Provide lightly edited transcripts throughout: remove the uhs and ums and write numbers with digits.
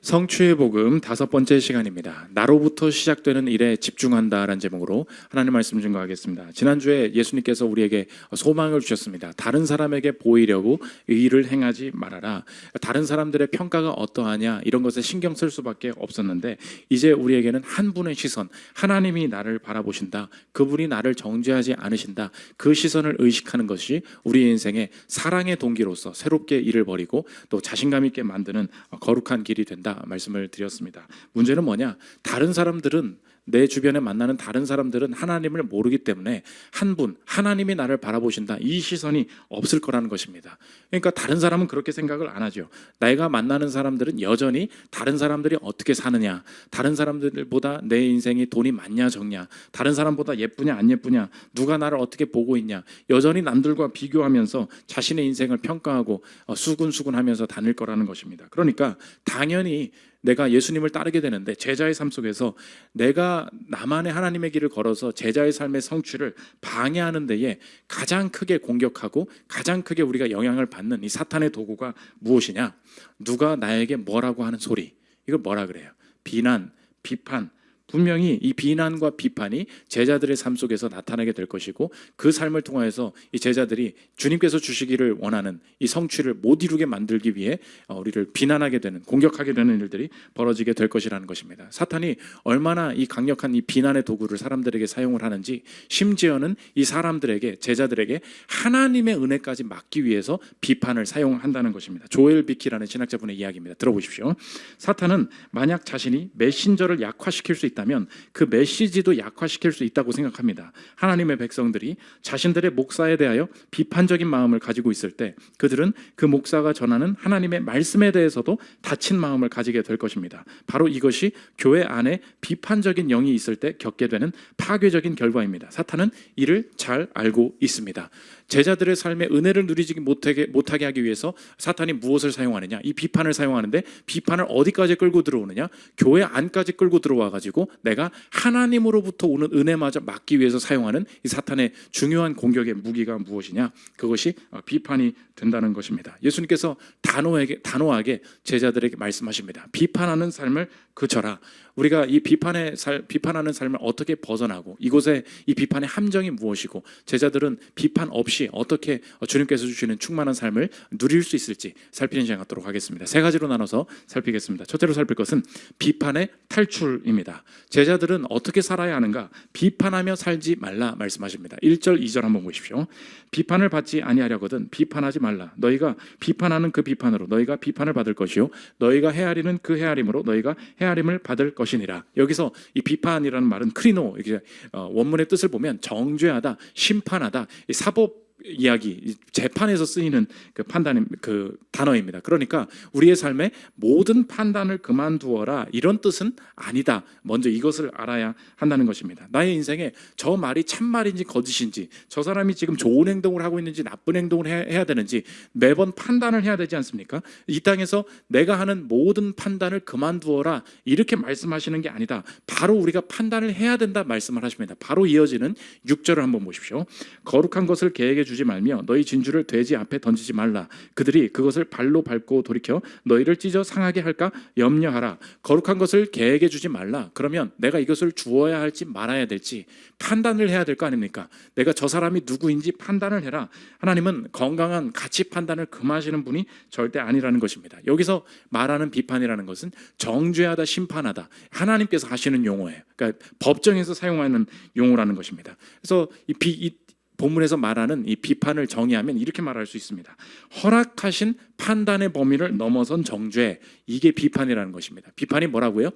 성취의 복음 5번째 시간입니다. 나로부터 시작되는 일에 집중한다라는 제목으로 하나님 말씀 증거하겠습니다. 지난주에 예수님께서 우리에게 소망을 주셨습니다. 다른 사람에게 보이려고 의를 행하지 말아라. 다른 사람들의 평가가 어떠하냐 이런 것에 신경 쓸 수밖에 없었는데 이제 우리에게는 한 분의 시선, 하나님이 나를 바라보신다. 그분이 나를 정죄하지 않으신다. 그 시선을 의식하는 것이 우리 인생의 사랑의 동기로서 새롭게 일을 벌이고 또 자신감 있게 만드는 거룩한 길이 된다. 말씀을 드렸습니다. 문제는 뭐냐? 다른 사람들은 내 주변에 만나는 다른 사람들은 하나님을 모르기 때문에 한 분, 하나님이 나를 바라보신다. 이 시선이 없을 거라는 것입니다. 그러니까 다른 사람은 그렇게 생각을 안 하죠. 내가 만나는 사람들은 여전히 다른 사람들이 어떻게 사느냐, 다른 사람들보다 내 인생이 돈이 많냐 적냐, 다른 사람보다 예쁘냐 안 예쁘냐, 누가 나를 어떻게 보고 있냐, 여전히 남들과 비교하면서 자신의 인생을 평가하고 수군수군하면서 다닐 거라는 것입니다. 그러니까 당연히 내가 예수님을 따르게 되는데 제자의 삶 속에서 내가 나만의 하나님의 길을 걸어서 제자의 삶의 성취를 방해하는 데에 가장 크게 공격하고 가장 크게 우리가 영향을 받는 이 사탄의 도구가 무엇이냐? 누가 나에게 뭐라고 하는 소리, 이걸 뭐라 그래요? 비난, 비판. 분명히 이 비난과 비판이 제자들의 삶 속에서 나타나게 될 것이고 그 삶을 통해서 이 제자들이 주님께서 주시기를 원하는 이 성취를 못 이루게 만들기 위해 우리를 비난하게 되는, 공격하게 되는 일들이 벌어지게 될 것이라는 것입니다. 사탄이 얼마나 이 강력한 이 비난의 도구를 사람들에게 사용을 하는지, 심지어는 이 사람들에게, 제자들에게 하나님의 은혜까지 막기 위해서 비판을 사용한다는 것입니다. 조엘 비키라는 신학자분의 이야기입니다. 들어보십시오. 사탄은 만약 자신이 메신저를 약화시킬 수 있다면 그 메시지도 약화시킬 수 있다고 생각합니다. 하나님의 백성들이 자신들의 목사에 대하여 비판적인 마음을 가지고 있을 때 그들은 그 목사가 전하는 하나님의 말씀에 대해서도 닫힌 마음을 가지게 될 것입니다. 바로 이것이 교회 안에 비판적인 영이 있을 때 겪게 되는 파괴적인 결과입니다. 사탄은 이를 잘 알고 있습니다. 제자들의 삶에 은혜를 누리지 못하게 하기 위해서 사탄이 무엇을 사용하느냐? 이 비판을 사용하는데 비판을 어디까지 끌고 들어오느냐? 교회 안까지 끌고 들어와 가지고 내가 하나님으로부터 오는 은혜마저 막기 위해서 사용하는 이 사탄의 중요한 공격의 무기가 무엇이냐? 그것이 비판이 된다는 것입니다. 예수님께서 단호하게 제자들에게 말씀하십니다. 비판하는 삶을 그쳐라. 우리가 이 비판하는 삶을 어떻게 벗어나고 이곳에 이 비판의 함정이 무엇이고 제자들은 비판 없이 어떻게 주님께서 주시는 충만한 삶을 누릴 수 있을지 살피는 시간 갖도록 하겠습니다. 세 가지로 나눠서 살피겠습니다. 첫째로 살필 것은 비판의 탈출입니다. 제자들은 어떻게 살아야 하는가? 비판하며 살지 말라 말씀하십니다. 1절 2절 한번 보십시오. 비판을 받지 아니하려거든 비판하지 말라. 너희가 비판하는 그 비판으로 너희가 비판을 받을 것이요 너희가 헤아리는 그 헤아림으로 너희가 헤아림을 받을 것이니라. 여기서 이 비판이라는 말은 크리노, 이게 원문의 뜻을 보면 정죄하다, 심판하다, 이 사법 이야기, 재판에서 쓰이는 그 단어입니다. 그러니까 우리의 삶에 모든 판단을 그만두어라 이런 뜻은 아니다. 먼저 이것을 알아야 한다는 것입니다. 나의 인생에 저 말이 참말인지 거짓인지, 저 사람이 지금 좋은 행동을 하고 있는지 나쁜 행동을 해야 되는지 매번 판단을 해야 되지 않습니까? 이 땅에서 내가 하는 모든 판단을 그만두어라 이렇게 말씀하시는 게 아니다. 바로 우리가 판단을 해야 된다 말씀을 하십니다. 바로 이어지는 6절을 한번 보십시오. 거룩한 것을 계획해 주지 말며 너희 진주를 돼지 앞에 던지지 말라. 그들이 그것을 발로 밟고 돌이켜 너희를 찢어 상하게 할까 염려하라. 거룩한 것을 계획해 주지 말라. 그러면 내가 이것을 주어야 할지 말아야 될지 판단을 해야 될 거 아닙니까? 내가 저 사람이 누구인지 판단을 해라. 하나님은 건강한 가치 판단을 금하시는 분이 절대 아니라는 것입니다. 여기서 말하는 비판이라는 것은 정죄하다, 심판하다, 하나님께서 하시는 용어예요. 그러니까 법정에서 사용하는 용어라는 것입니다. 그래서 이 본문에서 말하는 이 비판을 정의하면 이렇게 말할 수 있습니다. 허락하신 판단의 범위를 넘어선 정죄, 이게 비판이라는 것입니다. 비판이 뭐라고요?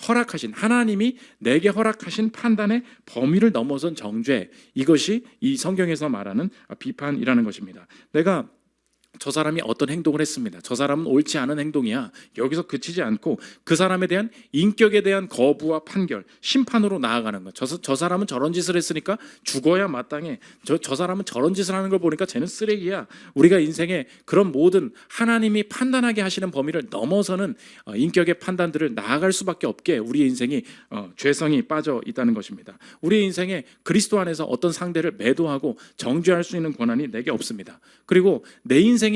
허락하신, 하나님이 내게 허락하신 판단의 범위를 넘어선 정죄, 이것이 이 성경에서 말하는 비판이라는 것입니다. 내가 저 사람이 어떤 행동을 했습니다. 저 사람은 옳지 않은 행동이야. 여기서 그치지 않고 그 사람에 대한 인격에 대한 거부와 판결, 심판으로 나아가는 것. 저 사람은 저런 짓을 했으니까 죽어야 마땅해. 저 사람은 저런 짓을 하는 걸 보니까 쟤는 쓰레기야. 우리가 인생에 그런 모든 하나님이 판단하게 하시는 범위를 넘어서는 인격의 판단들을 나아갈 수밖에 없게 우리의 인생이 죄성이 빠져 있다는 것입니다. 우리의 인생에 그리스도 안에서 어떤 상대를 매도하고 정죄할 수 있는 권한이 내게 없습니다. 그리고 내 인생이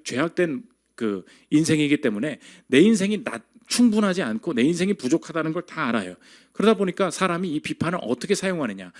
죄악된 그 인생이기 때문에 내 인생이 충분하지 않고 내 인생이 부족하다는 걸 다 알아요. 그러다 보니까 사람이 이 비판을 어떻게 사용하느냐,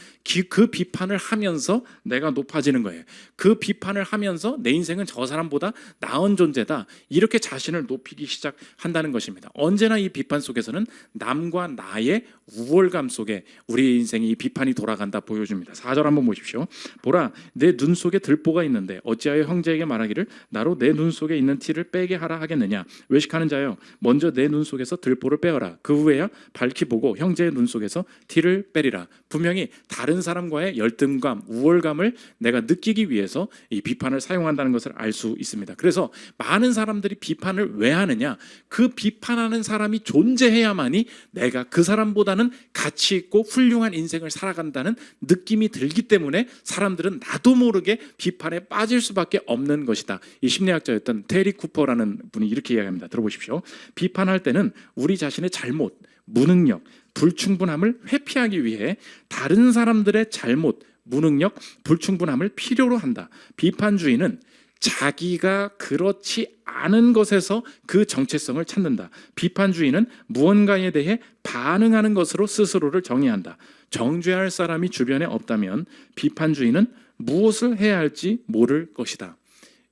그 비판을 하면서 내가 높아지는 거예요. 그 비판을 하면서 내 인생은 저 사람보다 나은 존재다, 이렇게 자신을 높이기 시작한다는 것입니다. 언제나 이 비판 속에서는 남과 나의 우월감 속에 우리의 인생이 이 비판이 돌아간다 보여줍니다. 4절 한번 보십시오. 보라, 내 눈 속에 들보가 있는데 어찌하여 형제에게 말하기를 나로 내 눈 속에 있는 티를 빼게 하라 하겠느냐. 외식하는 자여, 먼저 내 눈 속에서 들보를 빼어라. 그 후에야 밝히 보고 형제의 눈 속에서 티를 빼리라. 분명히 다른 사람과의 열등감, 우월감을 내가 느끼기 위해서 이 비판을 사용한다는 것을 알 수 있습니다. 그래서 많은 사람들이 비판을 왜 하느냐, 그 비판하는 사람이 존재해야만이 내가 그 사람보다는 가치 있고 훌륭한 인생을 살아간다는 느낌이 들기 때문에 사람들은 나도 모르게 비판에 빠질 수밖에 없는 것이다. 이 심리학자였던 테리 쿠퍼라는 분이 이렇게 이야기합니다. 들어보십시오. 비판할 때는 우리 자신의 잘못, 무능력, 불충분함을 회피하기 위해 다른 사람들의 잘못, 무능력, 불충분함을 필요로 한다. 비판주의는 자기가 그렇지 않은 것에서 그 정체성을 찾는다. 비판주의는 무언가에 대해 반응하는 것으로 스스로를 정의한다. 정죄할 사람이 주변에 없다면 비판주의는 무엇을 해야 할지 모를 것이다.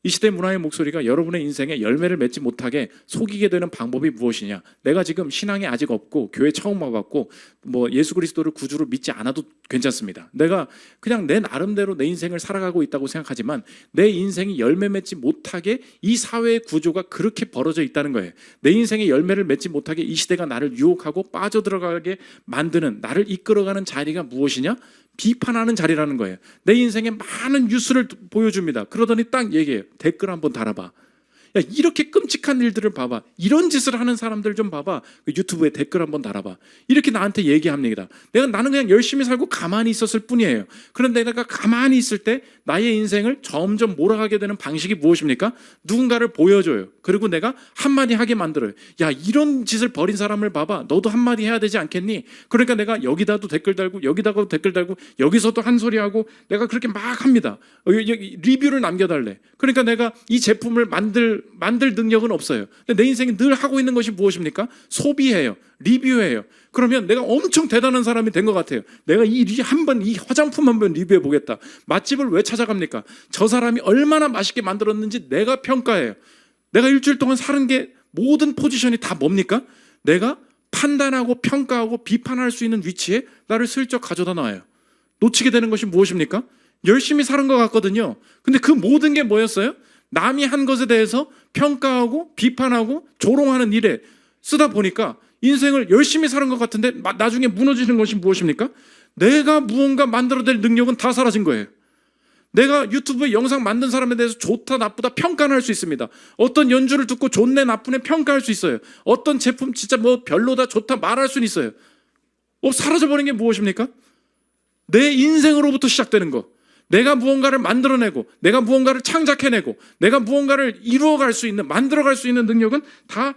이 시대 문화의 목소리가 여러분의 인생에 열매를 맺지 못하게 속이게 되는 방법이 무엇이냐? 내가 지금 신앙이 아직 없고 교회 처음 와봤고 예수 그리스도를 구주로 믿지 않아도 괜찮습니다. 내가 그냥 내 나름대로 내 인생을 살아가고 있다고 생각하지만 내 인생이 열매 맺지 못하게 이 사회의 구조가 그렇게 벌어져 있다는 거예요. 내 인생에 열매를 맺지 못하게 이 시대가 나를 유혹하고 빠져들어가게 만드는, 나를 이끌어가는 자리가 무엇이냐? 비판하는 자리라는 거예요. 내 인생에 많은 뉴스를 보여줍니다. 그러더니 딱 얘기해요. 댓글 한번 달아봐. 야, 이렇게 끔찍한 일들을 봐봐. 이런 짓을 하는 사람들 좀 봐봐. 유튜브에 댓글 한번 달아봐. 이렇게 나한테 얘기합니다. 나는 그냥 열심히 살고 가만히 있었을 뿐이에요. 그런데 내가 가만히 있을 때 나의 인생을 점점 몰아가게 되는 방식이 무엇입니까? 누군가를 보여줘요. 그리고 내가 한마디 하게 만들어요. 야, 이런 짓을 벌인 사람을 봐봐. 너도 한마디 해야 되지 않겠니? 그러니까 내가 여기다도 댓글 달고 여기다가도 댓글 달고 여기서도 한 소리 하고 내가 그렇게 막 합니다. 여기 리뷰를 남겨달래. 그러니까 내가 이 제품을 만들 능력은 없어요. 근데 내 인생이 늘 하고 있는 것이 무엇입니까? 소비해요. 리뷰해요. 그러면 내가 엄청 대단한 사람이 된 것 같아요. 내가 이 화장품 한번 리뷰해 보겠다. 맛집을 왜 찾아갑니까? 저 사람이 얼마나 맛있게 만들었는지 내가 평가해요. 내가 일주일 동안 사는 게 모든 포지션이 다 뭡니까? 내가 판단하고 평가하고 비판할 수 있는 위치에 나를 슬쩍 가져다 놔요. 놓치게 되는 것이 무엇입니까? 열심히 사는 것 같거든요. 근데 그 모든 게 뭐였어요? 남이 한 것에 대해서 평가하고 비판하고 조롱하는 일에 쓰다 보니까 인생을 열심히 사는 것 같은데 나중에 무너지는 것이 무엇입니까? 내가 무언가 만들어낼 능력은 다 사라진 거예요. 내가 유튜브에 영상 만든 사람에 대해서 좋다 나쁘다 평가는 할 수 있습니다. 어떤 연주를 듣고 좋네 나쁘네 평가할 수 있어요. 어떤 제품 진짜 별로다 좋다 말할 수는 있어요. 사라져버린 게 무엇입니까? 내 인생으로부터 시작되는 거. 내가 무언가를 만들어내고 내가 무언가를 창작해내고 내가 무언가를 이루어갈 수 있는, 만들어갈 수 있는 능력은 다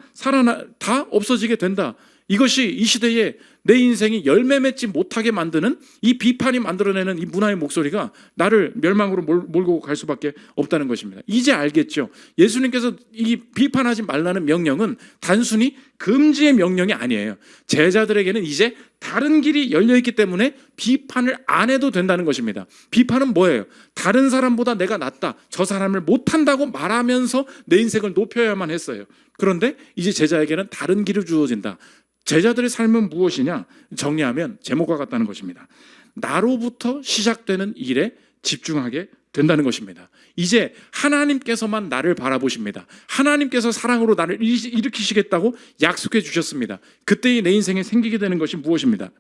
없어지게 된다. 이것이 이 시대에 내 인생이 열매 맺지 못하게 만드는 이 비판이 만들어내는 이 문화의 목소리가 나를 멸망으로 몰고 갈 수밖에 없다는 것입니다. 이제 알겠죠? 예수님께서 이 비판하지 말라는 명령은 단순히 금지의 명령이 아니에요. 제자들에게는 이제 다른 길이 열려있기 때문에 비판을 안 해도 된다는 것입니다. 비판은 뭐예요? 다른 사람보다 내가 낫다, 저 사람을 못한다고 말하면서 내 인생을 높여야만 했어요. 그런데 이제 제자에게는 다른 길이 주어진다. 제자들의 삶은 무엇이냐? 정리하면 제목과 같다는 것입니다. 나로부터 시작되는 일에 집중하게 된다는 것입니다. 이제 하나님께서만 나를 바라보십니다. 하나님께서 사랑으로 나를 일으키시겠다고 약속해 주셨습니다. 그때 내 인생에 생기게 되는 것이 무엇입니까?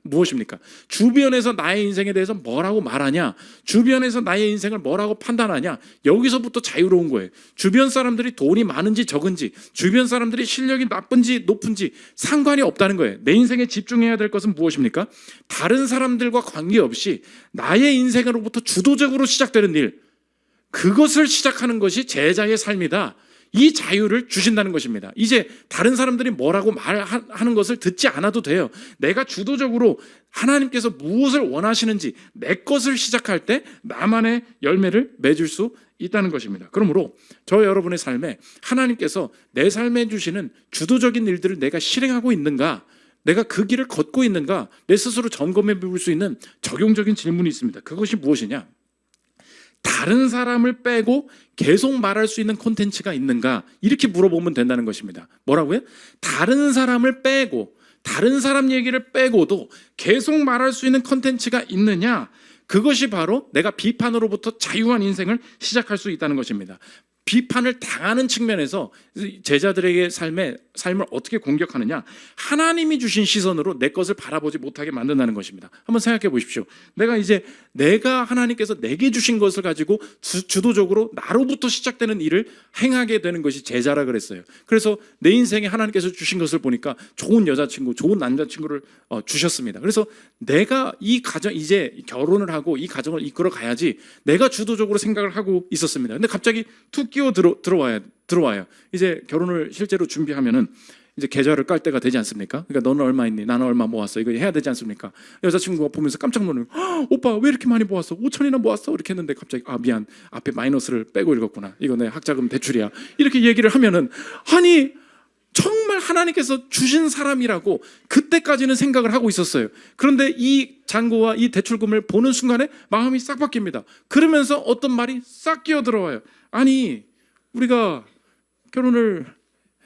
주변에서 나의 인생에 대해서 뭐라고 말하냐? 주변에서 나의 인생을 뭐라고 판단하냐? 여기서부터 자유로운 거예요. 주변 사람들이 돈이 많은지 적은지, 주변 사람들이 실력이 나쁜지 높은지 상관이 없다는 거예요. 내 인생에 집중해야 될 것은 무엇입니까? 다른 사람들과 관계없이 나의 인생으로부터 주도적으로 시작되는 일, 그것을 시작하는 것이 제자의 삶이다. 이 자유를 주신다는 것입니다. 이제 다른 사람들이 뭐라고 말하는 것을 듣지 않아도 돼요. 내가 주도적으로 하나님께서 무엇을 원하시는지 내 것을 시작할 때 나만의 열매를 맺을 수 있다는 것입니다. 그러므로 저 여러분의 삶에 하나님께서 내 삶에 주시는 주도적인 일들을 내가 실행하고 있는가, 내가 그 길을 걷고 있는가, 내 스스로 점검해 볼 수 있는 적용적인 질문이 있습니다. 그것이 무엇이냐? 다른 사람을 빼고 계속 말할 수 있는 콘텐츠가 있는가? 이렇게 물어보면 된다는 것입니다. 뭐라고요? 다른 사람을 빼고, 다른 사람 얘기를 빼고도 계속 말할 수 있는 콘텐츠가 있느냐? 그것이 바로 내가 비판으로부터 자유한 인생을 시작할 수 있다는 것입니다. 비판을 당하는 측면에서 제자들에게 삶을 어떻게 공격하느냐? 하나님이 주신 시선으로 내 것을 바라보지 못하게 만든다는 것입니다. 한번 생각해 보십시오. 내가 하나님께서 내게 주신 것을 가지고 주도적으로 나로부터 시작되는 일을 행하게 되는 것이 제자라 그랬어요. 그래서 내 인생에 하나님께서 주신 것을 보니까 좋은 여자친구, 좋은 남자친구를 주셨습니다. 그래서 내가 이 가정, 이제 결혼을 하고 이 가정을 이끌어 가야지, 내가 주도적으로 생각을 하고 있었습니다. 근데 갑자기 툭 끼어 들어와요. 이제 결혼을 실제로 준비하면은 이제 계좌를 깔 때가 되지 않습니까? 그러니까 너는 얼마 있니? 나는 얼마 모았어. 이거 해야 되지 않습니까? 여자친구가 보면서 깜짝 놀라요. 오빠 왜 이렇게 많이 모았어? 5천이나 모았어? 이렇게 했는데 갑자기 미안, 앞에 마이너스를 빼고 읽었구나. 이거 내 학자금 대출이야. 이렇게 얘기를 하면은, 아니 정말 하나님께서 주신 사람이라고 그때까지는 생각을 하고 있었어요. 그런데 이 잔고와 이 대출금을 보는 순간에 마음이 싹 바뀝니다. 그러면서 어떤 말이 싹 끼어 들어와요. 아니 우리가 결혼을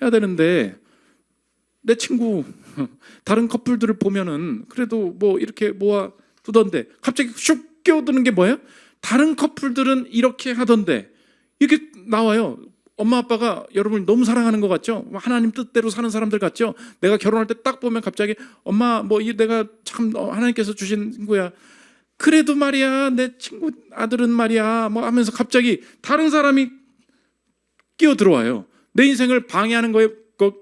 해야 되는데 내 친구 다른 커플들을 보면은 그래도 뭐 이렇게 모아 두던데, 갑자기 슉 끼어드는 게 뭐예요? 다른 커플들은 이렇게 하던데, 이렇게 나와요. 엄마 아빠가 여러분을 너무 사랑하는 것 같죠? 하나님 뜻대로 사는 사람들 같죠? 내가 결혼할 때 딱 보면 갑자기 엄마 뭐 내가 참 하나님께서 주신 친구야. 그래도 말이야 내 친구 아들은 말이야 뭐 하면서 갑자기 다른 사람이 끼어 들어와요. 내 인생을 방해하는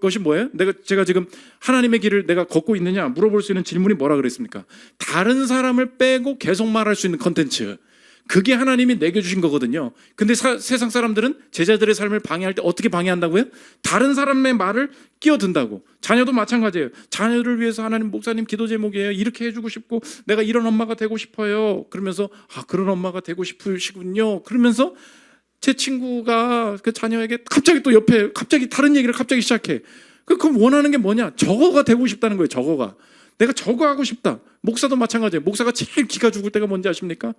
것이 뭐예요? 제가 지금 하나님의 길을 내가 걷고 있느냐 물어볼 수 있는 질문이 뭐라 그랬습니까? 다른 사람을 빼고 계속 말할 수 있는 컨텐츠, 그게 하나님이 내게 주신 거거든요. 근데 세상 사람들은 제자들의 삶을 방해할 때 어떻게 방해한다고요? 다른 사람의 말을 끼어든다고. 자녀도 마찬가지예요. 자녀를 위해서 하나님, 목사님 기도 제목이에요. 이렇게 해주고 싶고 내가 이런 엄마가 되고 싶어요. 그러면서 그런 엄마가 되고 싶으시군요. 그러면서 제 친구가 그 자녀에게 갑자기 또 옆에 갑자기 다른 얘기를 갑자기 시작해. 그럼 원하는 게 뭐냐? 저거가 되고 싶다는 거예요. 저거가. 내가 저거 하고 싶다. 목사도 마찬가지예요. 목사가 제일 기가 죽을 때가 뭔지 아십니까?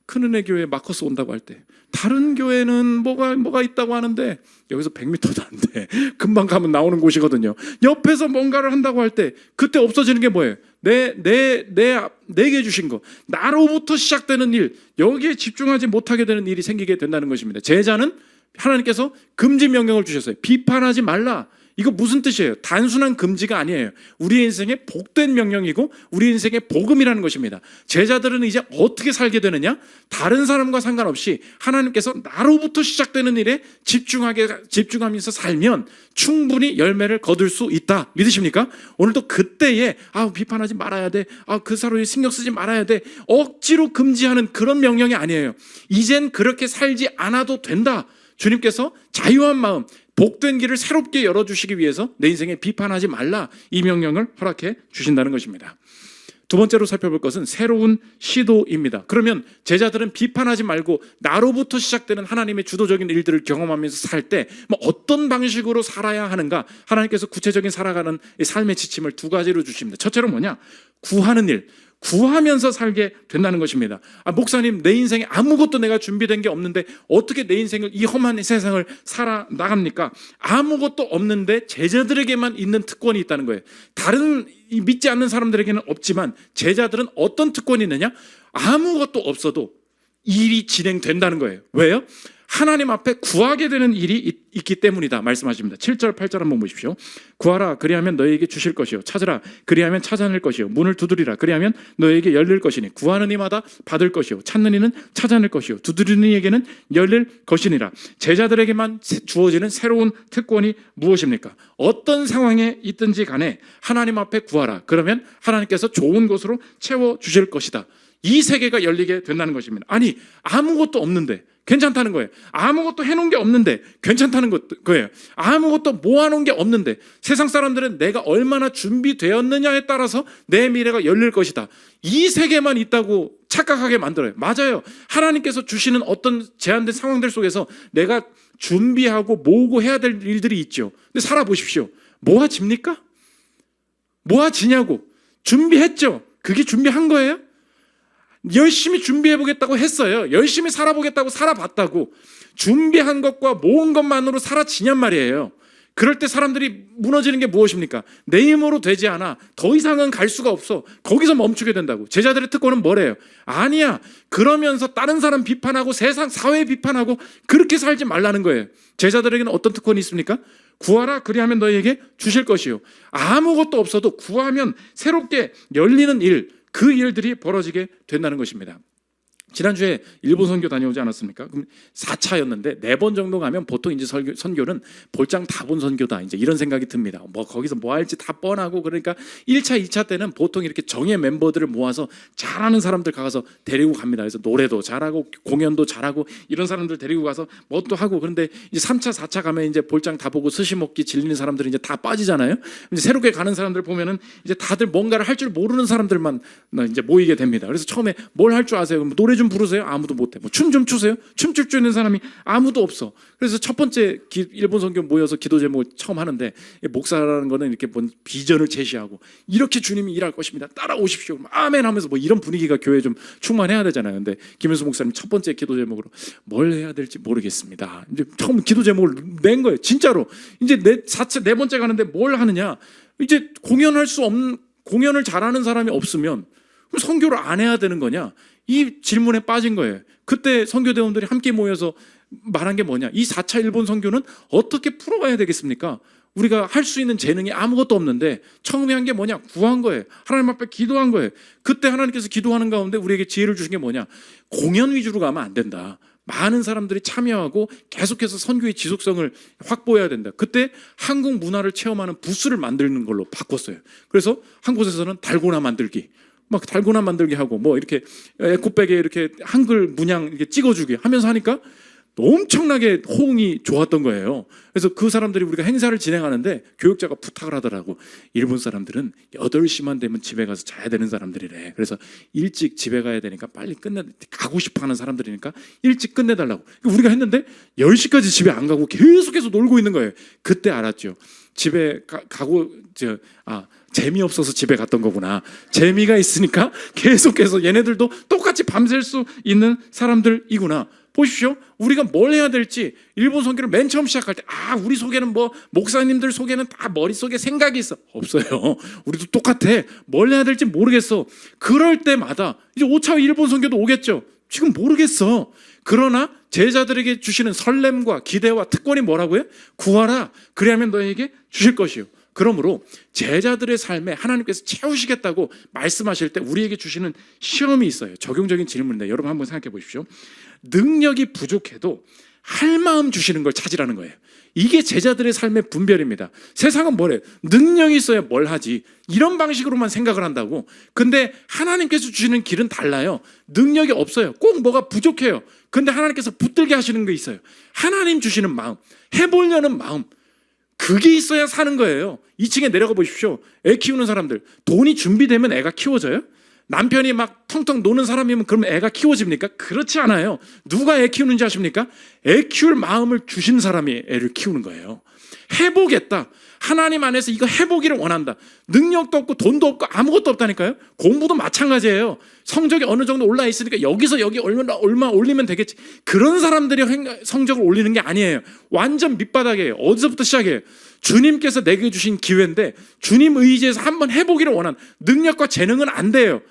큰은혜 교회 마커스 온다고 할 때, 다른 교회는 뭐가 있다고 하는데 여기서 100m도 안 돼. 금방 가면 나오는 곳이거든요. 옆에서 뭔가를 한다고 할 때 그때 없어지는 게 뭐예요? 내게 주신 거, 나로부터 시작되는 일, 여기에 집중하지 못하게 되는 일이 생기게 된다는 것입니다. 제자는 하나님께서 금지 명령을 주셨어요. 비판하지 말라. 이거 무슨 뜻이에요? 단순한 금지가 아니에요. 우리 인생의 복된 명령이고 우리 인생의 복음이라는 것입니다. 제자들은 이제 어떻게 살게 되느냐? 다른 사람과 상관없이 하나님께서 나로부터 시작되는 일에 집중하면서 살면 충분히 열매를 거둘 수 있다. 믿으십니까? 오늘도 그때에 비판하지 말아야 돼. 그 사람이 신경 쓰지 말아야 돼. 억지로 금지하는 그런 명령이 아니에요. 이젠 그렇게 살지 않아도 된다. 주님께서 자유한 마음, 복된 길을 새롭게 열어주시기 위해서 내 인생에 비판하지 말라, 이 명령을 허락해 주신다는 것입니다. 두 번째로 살펴볼 것은 새로운 시도입니다. 그러면 제자들은 비판하지 말고 나로부터 시작되는 하나님의 주도적인 일들을 경험하면서 살 때 어떤 방식으로 살아야 하는가? 하나님께서 구체적인 살아가는 삶의 지침을 두 가지로 주십니다. 첫째로 뭐냐? 구하는 일. 구하면서 살게 된다는 것입니다. 목사님, 내 인생에 아무것도 내가 준비된 게 없는데 어떻게 내 인생을, 이 험한 세상을 살아나갑니까? 아무것도 없는데 제자들에게만 있는 특권이 있다는 거예요. 다른 믿지 않는 사람들에게는 없지만 제자들은 어떤 특권이 있느냐? 아무것도 없어도 일이 진행된다는 거예요. 왜요? 하나님 앞에 구하게 되는 일이 있기 때문이다 말씀하십니다. 7절 8절 한번 보십시오. 구하라 그리하면 너희에게 주실 것이요, 찾으라 그리하면 찾아낼 것이요, 문을 두드리라 그리하면 너희에게 열릴 것이니, 구하는 이마다 받을 것이요, 찾는 이는 찾아낼 것이요, 두드리는 이에게는 열릴 것이니라. 제자들에게만 주어지는 새로운 특권이 무엇입니까? 어떤 상황에 있든지 간에 하나님 앞에 구하라. 그러면 하나님께서 좋은 것으로 채워주실 것이다. 이 세계가 열리게 된다는 것입니다. 아니 아무것도 없는데 괜찮다는 거예요. 아무것도 해놓은 게 없는데 괜찮다는 거예요. 아무것도 모아놓은 게 없는데, 세상 사람들은 내가 얼마나 준비되었느냐에 따라서 내 미래가 열릴 것이다. 이 세계만 있다고 착각하게 만들어요. 맞아요. 하나님께서 주시는 어떤 제한된 상황들 속에서 내가 준비하고 모으고 해야 될 일들이 있죠. 근데 살아보십시오. 모아집니까? 모아지냐고. 준비했죠. 그게 준비한 거예요? 열심히 준비해보겠다고 했어요. 열심히 살아보겠다고 살아봤다고. 준비한 것과 모은 것만으로 살아지냔 말이에요. 그럴 때 사람들이 무너지는 게 무엇입니까? 내 힘으로 되지 않아. 더 이상은 갈 수가 없어. 거기서 멈추게 된다고. 제자들의 특권은 뭐래요? 아니야. 그러면서 다른 사람 비판하고 세상 사회 비판하고 그렇게 살지 말라는 거예요. 제자들에게는 어떤 특권이 있습니까? 구하라, 그리하면 너희에게 주실 것이요. 아무것도 없어도 구하면 새롭게 열리는 일, 그 일들이 벌어지게 된다는 것입니다. 지난주에 일본 선교 다녀오지 않았습니까? 그럼 4차였는데 4번 정도 가면 보통 이제 선교는 볼장 다 본 선교다. 이제 이런 생각이 듭니다. 뭐 거기서 뭐 할지 다 뻔하고 그러니까 1차, 2차 때는 보통 이렇게 정예 멤버들을 모아서 잘하는 사람들 가서 데리고 갑니다. 그래서 노래도 잘하고 공연도 잘하고 이런 사람들 데리고 가서 뭐 또 하고 그런데 이제 3차, 4차 가면 이제 볼장 다 보고 스시 먹기 질리는 사람들이 이제 다 빠지잖아요. 이제 새롭게 가는 사람들 보면은 이제 다들 뭔가를 할 줄 모르는 사람들만 이제 모이게 됩니다. 그래서 처음에 뭘 할 줄 아세요? 노래 좀 부르세요? 아무도 못해. 뭐 춤 좀 추세요? 춤출 줄 있는 사람이 아무도 없어. 그래서 첫 번째 일본 선교 모여서 기도 제목을 처음 하는데 목사라는 거는 이렇게 뭔 비전을 제시하고 이렇게 주님이 일할 것입니다. 따라오십시오. 아멘 하면서 뭐 이런 분위기가 교회에 좀 충만해야 되잖아요. 근데 김현수 목사님 첫 번째 기도 제목으로 뭘 해야 될지 모르겠습니다. 이제 처음 기도 제목을 낸 거예요. 진짜로. 이제 네 번째 가는데 뭘 하느냐? 이제 공연을 잘하는 사람이 없으면 그럼 선교를 안 해야 되는 거냐? 이 질문에 빠진 거예요. 그때 선교대원들이 함께 모여서 말한 게 뭐냐? 이 4차 일본 선교는 어떻게 풀어가야 되겠습니까? 우리가 할 수 있는 재능이 아무것도 없는데 처음에 한 게 뭐냐? 구한 거예요. 하나님 앞에 기도한 거예요. 그때 하나님께서 기도하는 가운데 우리에게 지혜를 주신 게 뭐냐? 공연 위주로 가면 안 된다. 많은 사람들이 참여하고 계속해서 선교의 지속성을 확보해야 된다. 그때 한국 문화를 체험하는 부스를 만드는 걸로 바꿨어요. 그래서 한 곳에서는 달고나 만들기, 막 달고나 만들게 하고 뭐 이렇게 에코백에 이렇게 한글 문양 이렇게 찍어주기 하면서 하니까 엄청나게 호응이 좋았던 거예요. 그래서 그 사람들이 우리가 행사를 진행하는데 교육자가 부탁을 하더라고. 일본 사람들은 8시만 되면 집에 가서 자야 되는 사람들이래. 그래서 일찍 집에 가야 되니까 빨리 가고 싶어하는 사람들이니까 일찍 끝내달라고. 우리가 했는데 10시까지 집에 안 가고 계속해서 놀고 있는 거예요. 그때 알았죠. 집에 가고 재미없어서 집에 갔던 거구나. 재미가 있으니까 계속해서 얘네들도 똑같이 밤샐 수 있는 사람들이구나. 보십시오. 우리가 뭘 해야 될지 일본 선교를 맨 처음 시작할 때 우리 속에는 뭐 목사님들 속에는 다 머릿속에 생각이 있어. 없어요. 우리도 똑같아. 뭘 해야 될지 모르겠어. 그럴 때마다 이제 5차 일본 선교도 오겠죠. 지금 모르겠어. 그러나 제자들에게 주시는 설렘과 기대와 특권이 뭐라고요? 구하라. 그리하면 너에게 주실 것이요. 그러므로 제자들의 삶에 하나님께서 채우시겠다고 말씀하실 때 우리에게 주시는 시험이 있어요. 적용적인 질문인데 여러분 한번 생각해 보십시오. 능력이 부족해도 할 마음 주시는 걸 찾으라는 거예요. 이게 제자들의 삶의 분별입니다. 세상은 뭐래요? 능력이 있어야 뭘 하지. 이런 방식으로만 생각을 한다고. 근데 하나님께서 주시는 길은 달라요. 능력이 없어요. 꼭 뭐가 부족해요. 근데 하나님께서 붙들게 하시는 게 있어요. 하나님 주시는 마음, 해보려는 마음, 그게 있어야 사는 거예요. 2층에 내려가 보십시오. 애 키우는 사람들, 돈이 준비되면 애가 키워져요? 남편이 막 텅텅 노는 사람이면 그럼 애가 키워집니까? 그렇지 않아요. 누가 애 키우는지 아십니까? 애 키울 마음을 주신 사람이 애를 키우는 거예요. 해보겠다. 하나님 안에서 이거 해보기를 원한다. 능력도 없고 돈도 없고 아무것도 없다니까요. 공부도 마찬가지예요. 성적이 어느 정도 올라 있으니까 여기서 여기 얼마 올리면 되겠지. 그런 사람들이 성적을 올리는 게 아니에요. 완전 밑바닥이에요. 어디서부터 시작해요? 주님께서 내게 주신 기회인데 주님 의지에서 한번 해보기를 원한 능력과 재능은 안 돼요.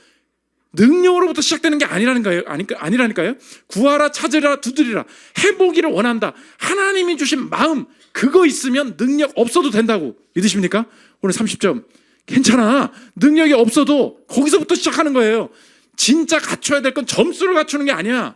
능력으로부터 시작되는 게 아니라니까요. 구하라, 찾으라, 두드리라. 해보기를 원한다. 하나님이 주신 마음, 그거 있으면 능력 없어도 된다고. 믿으십니까? 오늘 30점. 괜찮아. 능력이 없어도 거기서부터 시작하는 거예요. 진짜 갖춰야 될 건 점수를 갖추는 게 아니야.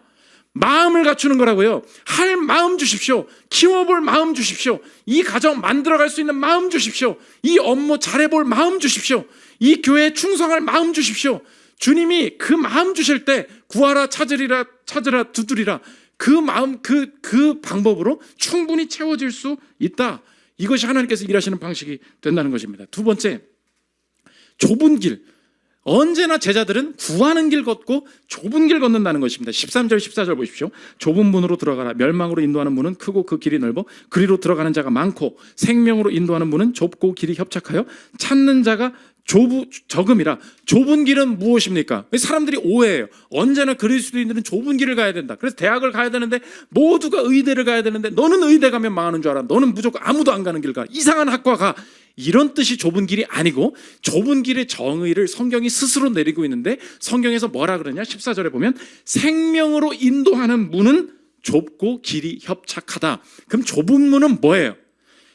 마음을 갖추는 거라고요. 할 마음 주십시오. 키워볼 마음 주십시오. 이 가정 만들어갈 수 있는 마음 주십시오. 이 업무 잘해볼 마음 주십시오. 이 교회에 충성할 마음 주십시오. 주님이 그 마음 주실 때 구하라, 찾으라, 두드리라. 그 마음, 그 방법으로 충분히 채워질 수 있다. 이것이 하나님께서 일하시는 방식이 된다는 것입니다. 두 번째, 좁은 길. 언제나 제자들은 구하는 길 걷고 좁은 길 걷는다는 것입니다. 13절 14절 보십시오. 좁은 문으로 들어가라. 멸망으로 인도하는 문은 크고 그 길이 넓어 그리로 들어가는 자가 많고 생명으로 인도하는 문은 좁고 길이 협착하여 찾는 자가 적음이라. 좁은 길은 무엇입니까? 사람들이 오해해요. 언제나 그리스도인들은 좁은 길을 가야 된다. 그래서 대학을 가야 되는데 모두가 의대를 가야 되는데 너는 의대 가면 망하는 줄 알아. 너는 무조건 아무도 안 가는 길 가. 이상한 학과 가. 이런 뜻이 좁은 길이 아니고, 좁은 길의 정의를 성경이 스스로 내리고 있는데 성경에서 뭐라 그러냐? 14절에 보면 생명으로 인도하는 문은 좁고 길이 협착하다. 그럼 좁은 문은 뭐예요?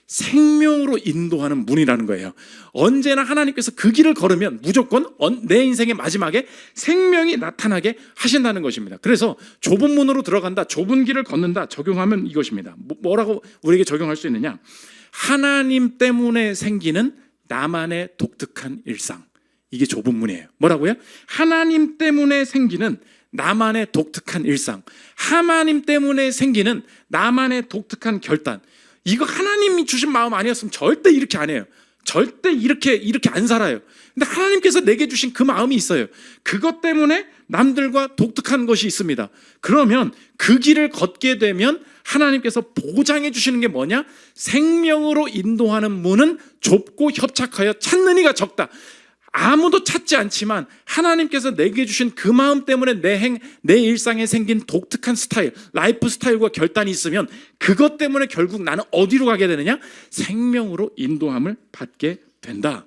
생명으로 인도하는 문이라는 거예요. 언제나 하나님께서 그 길을 걸으면 무조건 내 인생의 마지막에 생명이 나타나게 하신다는 것입니다. 그래서 좁은 문으로 들어간다, 좁은 길을 걷는다 적용하면 이것입니다. 뭐라고 우리에게 적용할 수 있느냐? 하나님 때문에 생기는 나만의 독특한 일상. 이게 좁은 문이에요. 뭐라고요? 하나님 때문에 생기는 나만의 독특한 일상, 하나님 때문에 생기는 나만의 독특한 결단. 이거 하나님이 주신 마음 아니었으면 절대 이렇게 안 해요. 절대 이렇게 안 살아요. 근데 하나님께서 내게 주신 그 마음이 있어요. 그것 때문에 남들과 독특한 것이 있습니다. 그러면 그 길을 걷게 되면 하나님께서 보장해 주시는 게 뭐냐? 생명으로 인도하는 문은 좁고 협착하여 찾는 이가 적다. 아무도 찾지 않지만 하나님께서 내게 주신 그 마음 때문에 내 일상에 생긴 독특한 스타일, 라이프 스타일과 결단이 있으면 그것 때문에 결국 나는 어디로 가게 되느냐? 생명으로 인도함을 받게 된다.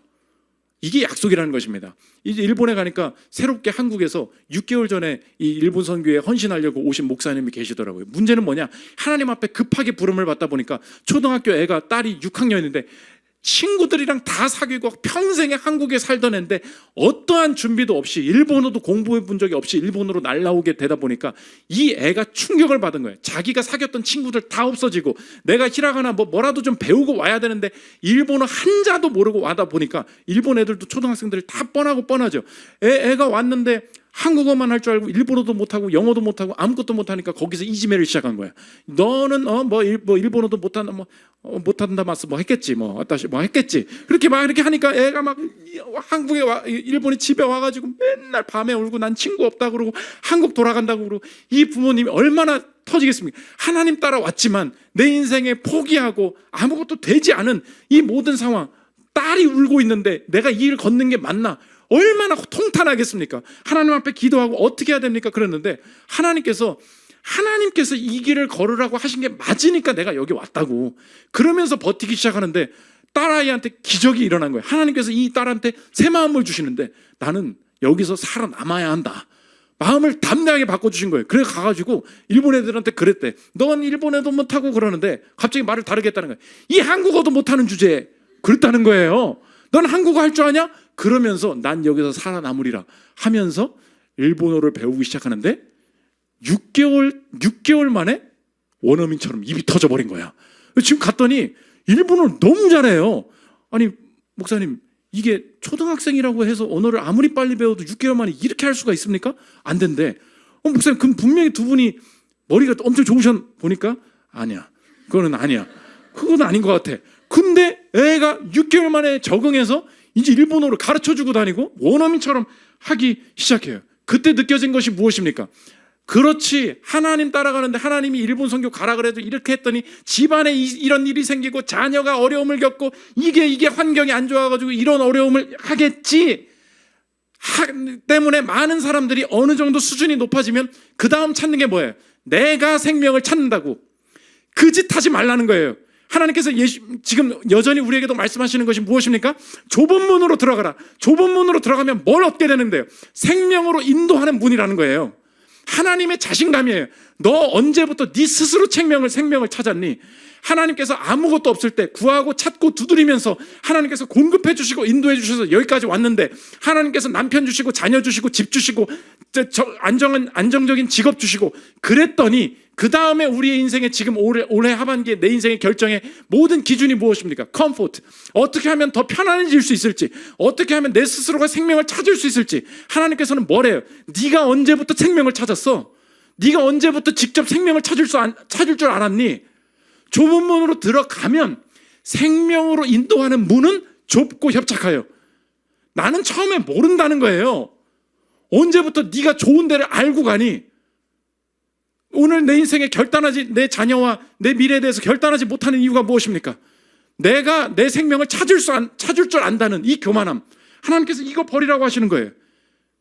이게 약속이라는 것입니다. 이제 일본에 가니까 새롭게 한국에서 6개월 전에 이 일본 선교에 헌신하려고 오신 목사님이 계시더라고요. 문제는 뭐냐? 하나님 앞에 급하게 부름을 받다 보니까 초등학교 애가 딸이 6학년인데 친구들이랑 다 사귀고 평생에 한국에 살던 애인데 어떠한 준비도 없이 일본어도 공부해 본 적이 없이 일본으로 날라오게 되다 보니까 이 애가 충격을 받은 거예요. 자기가 사귀었던 친구들 다 없어지고 내가 히라가나 뭐라도 좀 배우고 와야 되는데 일본어 한자도 모르고 와다 보니까 일본 애들도 초등학생들이 다 뻔하죠. 애가 왔는데 한국어만 할 줄 알고 일본어도 못하고 영어도 못하고 아무것도 못하니까 거기서 이지매를 시작한 거야. 너는 일본어도 못한다 마스 했겠지 했겠지. 그렇게 막 이렇게 하니까 애가 막 한국에 일본에 집에 와가지고 맨날 밤에 울고 난 친구 없다 그러고 한국 돌아간다고 그러고 이 부모님이 얼마나 터지겠습니까? 하나님 따라 왔지만 내 인생에 포기하고 아무것도 되지 않은 이 모든 상황, 딸이 울고 있는데 내가 이 길 걷는 게 맞나? 얼마나 통탄하겠습니까? 하나님 앞에 기도하고 어떻게 해야 됩니까? 그랬는데 하나님께서 이 길을 걸으라고 하신 게 맞으니까 내가 여기 왔다고. 그러면서 버티기 시작하는데 딸아이한테 기적이 일어난 거예요. 하나님께서 이 딸한테 새 마음을 주시는데 나는 여기서 살아남아야 한다. 마음을 담대하게 바꿔주신 거예요. 그래 가가지고 일본 애들한테 그랬대. 넌 일본어도 못하고 그러는데 갑자기 말을 다르게 했다는 거예요. 이 한국어도 못하는 주제에 그랬다는 거예요. 넌 한국어 할 줄 아냐? 그러면서 난 여기서 살아남으리라 하면서 일본어를 배우기 시작하는데 6개월 만에 원어민처럼 입이 터져버린 거야. 지금 갔더니 일본어를 너무 잘해요. 아니 목사님, 이게 초등학생이라고 해서 언어를 아무리 빨리 배워도 6개월 만에 이렇게 할 수가 있습니까? 안 된대. 목사님, 그럼 분명히 두 분이 머리가 엄청 좋으셨 보니까 아니야. 그건 아니야. 그건 아닌 것 같아. 근데 애가 6개월 만에 적응해서 이제 일본어를 가르쳐주고 다니고 원어민처럼 하기 시작해요. 그때 느껴진 것이 무엇입니까? 그렇지, 하나님 따라가는데 하나님이 일본 선교 가라 그래도 이렇게 했더니 집안에 이런 일이 생기고 자녀가 어려움을 겪고 이게 환경이 안 좋아가지고 이런 어려움을 하겠지 때문에 많은 사람들이 어느 정도 수준이 높아지면 그 다음 찾는 게 뭐예요? 내가 생명을 찾는다고. 그 짓 하지 말라는 거예요. 하나님께서 지금 여전히 우리에게도 말씀하시는 것이 무엇입니까? 좁은 문으로 들어가라. 좁은 문으로 들어가면 뭘 얻게 되는데요? 생명으로 인도하는 문이라는 거예요. 하나님의 자신감이에요. 너 언제부터 네 스스로 생명을 찾았니? 하나님께서 아무것도 없을 때 구하고 찾고 두드리면서 하나님께서 공급해 주시고 인도해 주셔서 여기까지 왔는데 하나님께서 남편 주시고 자녀 주시고 집 주시고 안정적인 직업 주시고 그랬더니 그 다음에 우리의 인생에 지금 올해 하반기에 내 인생의 결정의 모든 기준이 무엇입니까? 컴포트. 어떻게 하면 더 편안해질 수 있을지, 어떻게 하면 내 스스로가 생명을 찾을 수 있을지. 하나님께서는 뭐래요? 네가 언제부터 생명을 찾았어? 네가 언제부터 직접 생명을 찾을 줄 알았니? 좁은 문으로 들어가면 생명으로 인도하는 문은 좁고 협착하여 나는 처음에 모른다는 거예요. 언제부터 네가 좋은 데를 알고 가니? 오늘 내 인생에 내 자녀와 내 미래에 대해서 결단하지 못하는 이유가 무엇입니까? 내가 내 생명을 찾을 줄 안다는 이 교만함. 하나님께서 이거 버리라고 하시는 거예요.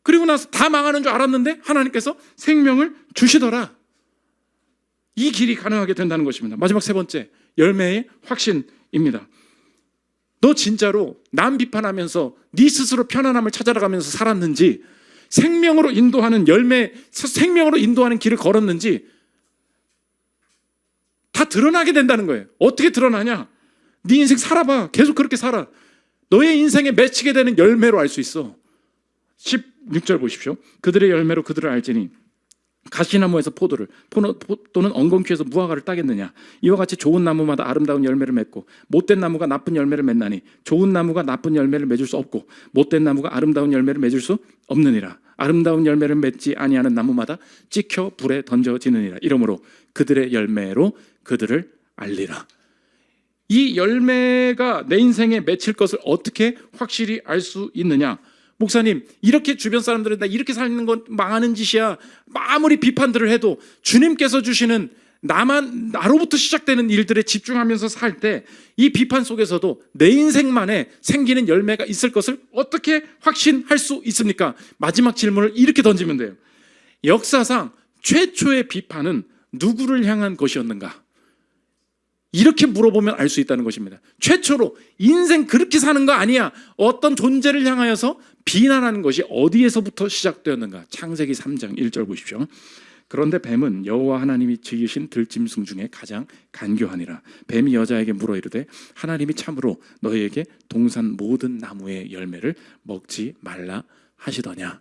그리고 나서 다 망하는 줄 알았는데 하나님께서 생명을 주시더라. 이 길이 가능하게 된다는 것입니다. 마지막 세 번째, 열매의 확신입니다. 너 진짜로 남 비판하면서 네 스스로 편안함을 찾아가면서 살았는지, 생명으로 인도하는 생명으로 인도하는 길을 걸었는지 다 드러나게 된다는 거예요. 어떻게 드러나냐? 네 인생 살아봐. 계속 그렇게 살아. 너의 인생에 맺히게 되는 열매로 알 수 있어. 16절 보십시오. 그들의 열매로 그들을 알지니 가시나무에서 포도를 또는 엉겅퀴에서 무화과를 따겠느냐. 이와 같이 좋은 나무마다 아름다운 열매를 맺고 못된 나무가 나쁜 열매를 맺나니 좋은 나무가 나쁜 열매를 맺을 수 없고 못된 나무가 아름다운 열매를 맺을 수 없느니라. 아름다운 열매를 맺지 아니하는 나무마다 찍혀 불에 던져지느니라. 이러므로 그들의 열매로 그들을 알리라. 이 열매가 내 인생에 맺힐 것을 어떻게 확실히 알 수 있느냐? 목사님, 이렇게 주변 사람들은 나 이렇게 사는 건 망하는 짓이야, 아무리 비판들을 해도 주님께서 주시는 나로부터 시작되는 일들에 집중하면서 살 때 이 비판 속에서도 내 인생만에 생기는 열매가 있을 것을 어떻게 확신할 수 있습니까? 마지막 질문을 이렇게 던지면 돼요. 역사상 최초의 비판은 누구를 향한 것이었는가? 이렇게 물어보면 알 수 있다는 것입니다. 최초로 인생 그렇게 사는 거 아니야, 어떤 존재를 향하여서 비난하는 것이 어디에서부터 시작되었는가? 창세기 3장 1절 보십시오. 그런데 뱀은 여호와 하나님이 지으신 들짐승 중에 가장 간교하니라. 뱀이 여자에게 물어 이르되 하나님이 참으로 너희에게 동산 모든 나무의 열매를 먹지 말라 하시더냐.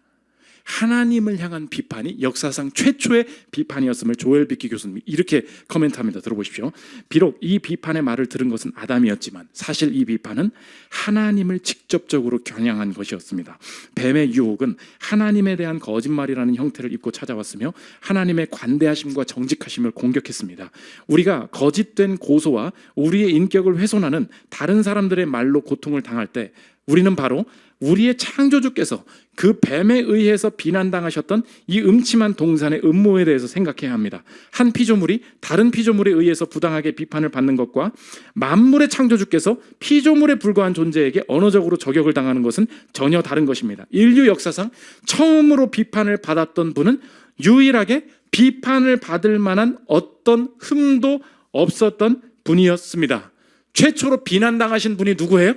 하나님을 향한 비판이 역사상 최초의 비판이었음을 조엘 비키 교수님이 이렇게 코멘트합니다. 들어보십시오. 비록 이 비판의 말을 들은 것은 아담이었지만 사실 이 비판은 하나님을 직접적으로 겨냥한 것이었습니다. 뱀의 유혹은 하나님에 대한 거짓말이라는 형태를 입고 찾아왔으며 하나님의 관대하심과 정직하심을 공격했습니다. 우리가 거짓된 고소와 우리의 인격을 훼손하는 다른 사람들의 말로 고통을 당할 때 우리는 바로 우리의 창조주께서 그 뱀에 의해서 비난당하셨던 이 음침한 동산의 음모에 대해서 생각해야 합니다. 한 피조물이 다른 피조물에 의해서 부당하게 비판을 받는 것과 만물의 창조주께서 피조물에 불과한 존재에게 언어적으로 저격을 당하는 것은 전혀 다른 것입니다. 인류 역사상 처음으로 비판을 받았던 분은 유일하게 비판을 받을 만한 어떤 흠도 없었던 분이었습니다. 최초로 비난당하신 분이 누구예요?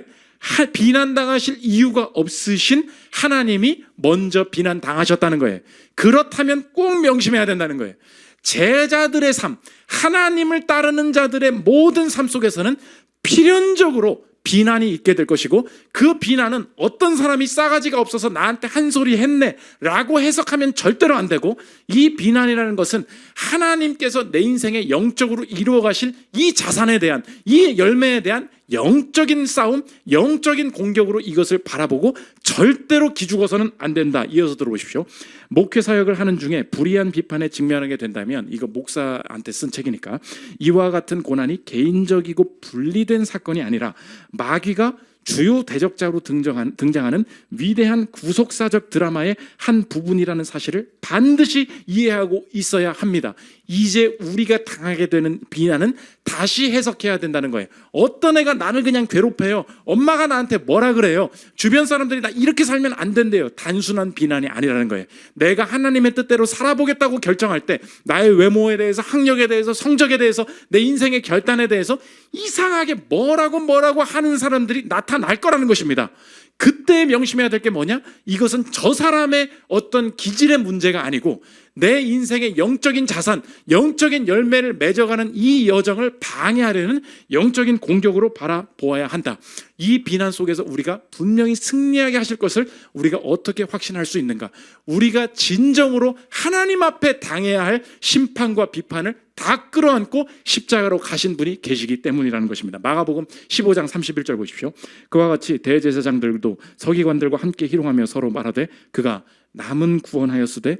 비난당하실 이유가 없으신 하나님이 먼저 비난당하셨다는 거예요. 그렇다면 꼭 명심해야 된다는 거예요. 제자들의 삶, 하나님을 따르는 자들의 모든 삶 속에서는 필연적으로 비난이 있게 될 것이고, 그 비난은 어떤 사람이 싸가지가 없어서 나한테 한 소리 했네 라고 해석하면 절대로 안 되고, 이 비난이라는 것은 하나님께서 내 인생에 영적으로 이루어 가실 이 자산에 대한, 이 열매에 대한 영적인 싸움, 영적인 공격으로 이것을 바라보고 절대로 기죽어서는 안 된다. 이어서 들어보십시오. 목회 사역을 하는 중에 불의한 비판에 직면하게 된다면, 이거 목사한테 쓴 책이니까, 이와 같은 고난이 개인적이고 분리된 사건이 아니라 마귀가 주요 대적자로 등장하는 위대한 구속사적 드라마의 한 부분이라는 사실을 반드시 이해하고 있어야 합니다. 이제 우리가 당하게 되는 비난은 다시 해석해야 된다는 거예요. 어떤 애가 나를 그냥 괴롭혀요. 엄마가 나한테 뭐라 그래요. 주변 사람들이 나 이렇게 살면 안 된대요. 단순한 비난이 아니라는 거예요. 내가 하나님의 뜻대로 살아보겠다고 결정할 때 나의 외모에 대해서, 학력에 대해서, 성적에 대해서, 내 인생의 결단에 대해서 이상하게 뭐라고 하는 사람들이 나타날 거라는 것입니다. 그때 명심해야 될 게 뭐냐? 이것은 저 사람의 어떤 기질의 문제가 아니고 내 인생의 영적인 자산, 영적인 열매를 맺어가는 이 여정을 방해하려는 영적인 공격으로 바라보아야 한다. 이 비난 속에서 우리가 분명히 승리하게 하실 것을 우리가 어떻게 확신할 수 있는가? 우리가 진정으로 하나님 앞에 당해야 할 심판과 비판을 다 끌어안고 십자가로 가신 분이 계시기 때문이라는 것입니다. 마가복음 15장 31절 보십시오. 그와 같이 대제사장들도 서기관들과 함께 희롱하며 서로 말하되 그가 남은 구원하였으되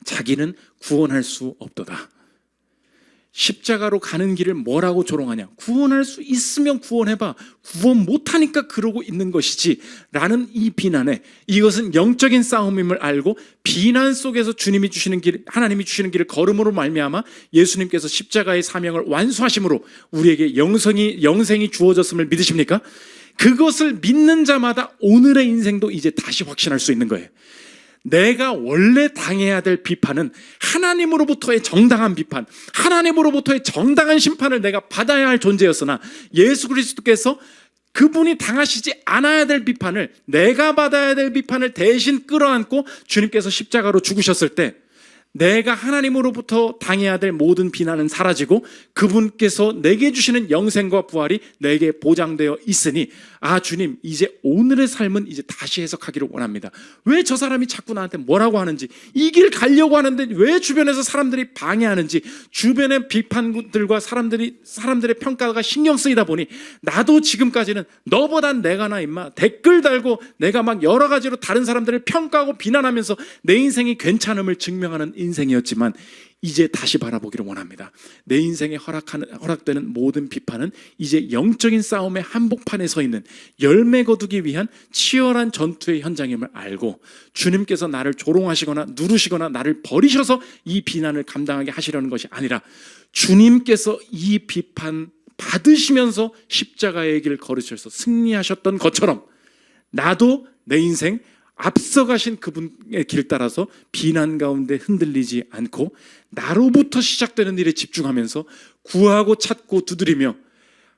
자기는 구원할 수 없도다. 십자가로 가는 길을 뭐라고 조롱하냐? 구원할 수 있으면 구원해봐. 구원 못하니까 그러고 있는 것이지 라는 이 비난에, 이것은 영적인 싸움임을 알고 비난 속에서 주님이 주시는 길, 하나님이 주시는 길을 걸음으로 말미암아 예수님께서 십자가의 사명을 완수하심으로 우리에게 영생이 주어졌음을 믿으십니까? 그것을 믿는 자마다 오늘의 인생도 이제 다시 확신할 수 있는 거예요. 내가 원래 당해야 될 비판은 하나님으로부터의 정당한 비판, 하나님으로부터의 정당한 심판을 내가 받아야 할 존재였으나 예수 그리스도께서 그분이 당하시지 않아야 될 비판을, 내가 받아야 될 비판을 대신 끌어안고 주님께서 십자가로 죽으셨을 때 내가 하나님으로부터 당해야 될 모든 비난은 사라지고 그분께서 내게 주시는 영생과 부활이 내게 보장되어 있으니, 아 주님, 이제 오늘의 삶은 이제 다시 해석하기를 원합니다. 왜 저 사람이 자꾸 나한테 뭐라고 하는지, 이 길 가려고 하는데 왜 주변에서 사람들이 방해하는지, 주변의 비판들과 사람들의 평가가 신경 쓰이다 보니 나도 지금까지는 너보단 내가 나 임마, 댓글 달고 내가 막 여러 가지로 다른 사람들을 평가하고 비난하면서 내 인생이 괜찮음을 증명하는 인생이었지만 이제 다시 바라보기를 원합니다. 내 인생에 허락되는 모든 비판은 이제 영적인 싸움의 한복판에 서 있는 열매 거두기 위한 치열한 전투의 현장임을 알고 주님께서 나를 조롱하시거나 누르시거나 나를 버리셔서 이 비난을 감당하게 하시려는 것이 아니라 주님께서 이 비판 받으시면서 십자가의 길을 걸으셔서 승리하셨던 것처럼 나도 내 인생 앞서가신 그분의 길 따라서 비난 가운데 흔들리지 않고 나로부터 시작되는 일에 집중하면서 구하고 찾고 두드리며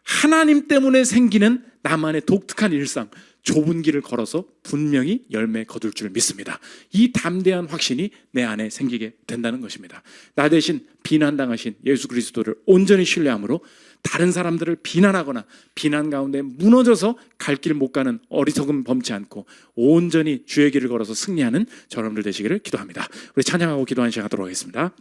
하나님 때문에 생기는 나만의 독특한 일상, 좁은 길을 걸어서 분명히 열매 거둘 줄 믿습니다. 이 담대한 확신이 내 안에 생기게 된다는 것입니다. 나 대신 비난당하신 예수 그리스도를 온전히 신뢰함으로 다른 사람들을 비난하거나 비난 가운데 무너져서 갈 길 못 가는 어리석음 범치 않고 온전히 주의 길을 걸어서 승리하는 여러분들 되시기를 기도합니다. 우리 찬양하고 기도하는 시간 하도록 하겠습니다.